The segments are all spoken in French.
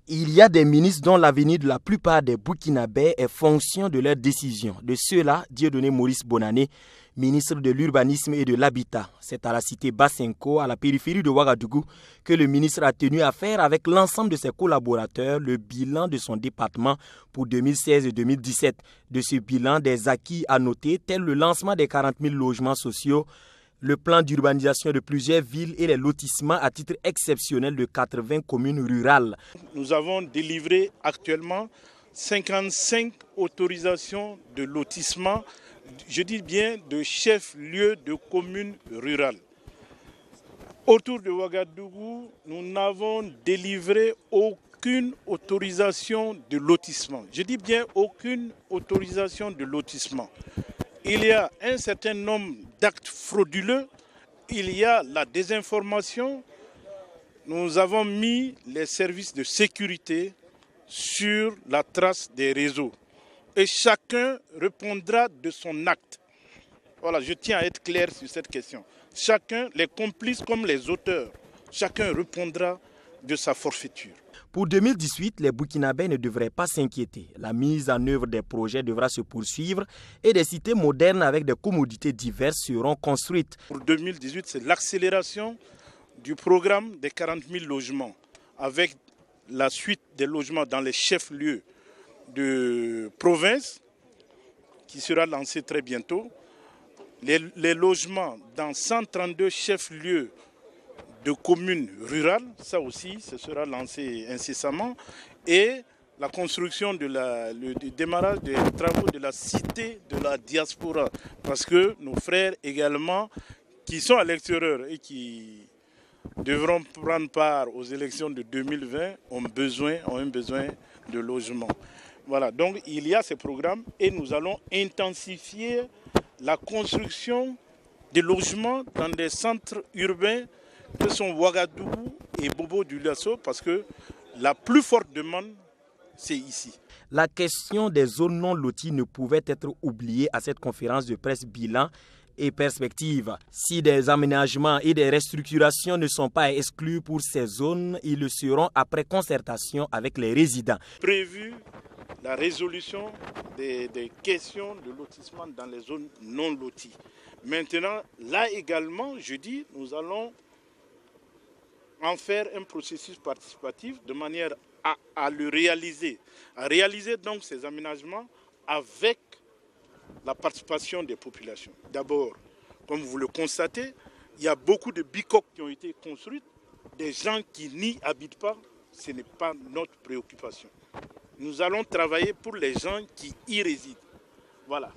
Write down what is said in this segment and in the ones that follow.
Il y a des ministres dont l'avenir de la plupart des Burkinabés est fonction de leurs décisions. De ceux-là, Dieudonné Maurice Bonané, ministre de l'Urbanisme et de l'Habitat. C'est à la cité Basenko, à la périphérie de Ouagadougou, que le ministre a tenu à faire avec l'ensemble de ses collaborateurs le bilan de son département pour 2016 et 2017. De ce bilan, des acquis à noter, tels le lancement des 40 000 logements sociaux, le plan d'urbanisation de plusieurs villes et les lotissements à titre exceptionnel de 80 communes rurales. Nous avons délivré actuellement 55 autorisations de lotissement, je dis bien de chefs-lieux de communes rurales. Autour de Ouagadougou, nous n'avons délivré aucune autorisation de lotissement. Je dis bien aucune autorisation de lotissement. Il y a un certain nombre d'actes frauduleux, il y a la désinformation. Nous avons mis les services de sécurité sur la trace des réseaux et chacun répondra de son acte. Voilà, je tiens à être clair sur cette question. Chacun, les complices comme les auteurs, chacun répondra de sa forfaiture. Pour 2018, les Burkinabés ne devraient pas s'inquiéter. La mise en œuvre des projets devra se poursuivre et des cités modernes avec des commodités diverses seront construites. Pour 2018, c'est l'accélération du programme des 40 000 logements avec la suite des logements dans les chefs-lieux de province qui sera lancée très bientôt. Les logements dans 132 chefs-lieux de communes rurales, ça aussi, ce sera lancé incessamment. Et la construction le démarrage des travaux de la cité de la diaspora. Parce que nos frères également, qui sont à l'extérieur et qui devront prendre part aux élections de 2020, ont un besoin de logement. Voilà, donc il y a ces programmes et nous allons intensifier la construction de logements dans des centres urbains que sont Ouagadougou et Bobo-Dioulasso parce que la plus forte demande, c'est ici. La question des zones non loties ne pouvait être oubliée à cette conférence de presse bilan et perspective. Si des aménagements et des restructurations ne sont pas exclus pour ces zones, ils le seront après concertation avec les résidents. Prévu la résolution des questions de lotissement dans les zones non loties. Maintenant, là également, je dis, nous allons en faire un processus participatif de manière à le réaliser. À réaliser donc ces aménagements avec la participation des populations. D'abord, comme vous le constatez, il y a beaucoup de bicoques qui ont été construites. Des gens qui n'y habitent pas, ce n'est pas notre préoccupation. Nous allons travailler pour les gens qui y résident. Voilà.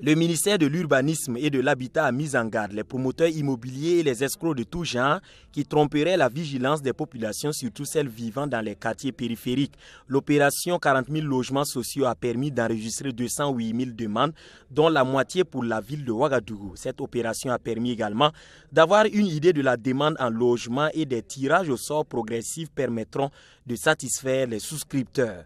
Le ministère de l'Urbanisme et de l'Habitat a mis en garde les promoteurs immobiliers et les escrocs de tout genre qui tromperaient la vigilance des populations, surtout celles vivant dans les quartiers périphériques. L'opération 40 000 logements sociaux a permis d'enregistrer 208 000 demandes, dont la moitié pour la ville de Ouagadougou. Cette opération a permis également d'avoir une idée de la demande en logement et des tirages au sort progressifs permettront de satisfaire les souscripteurs.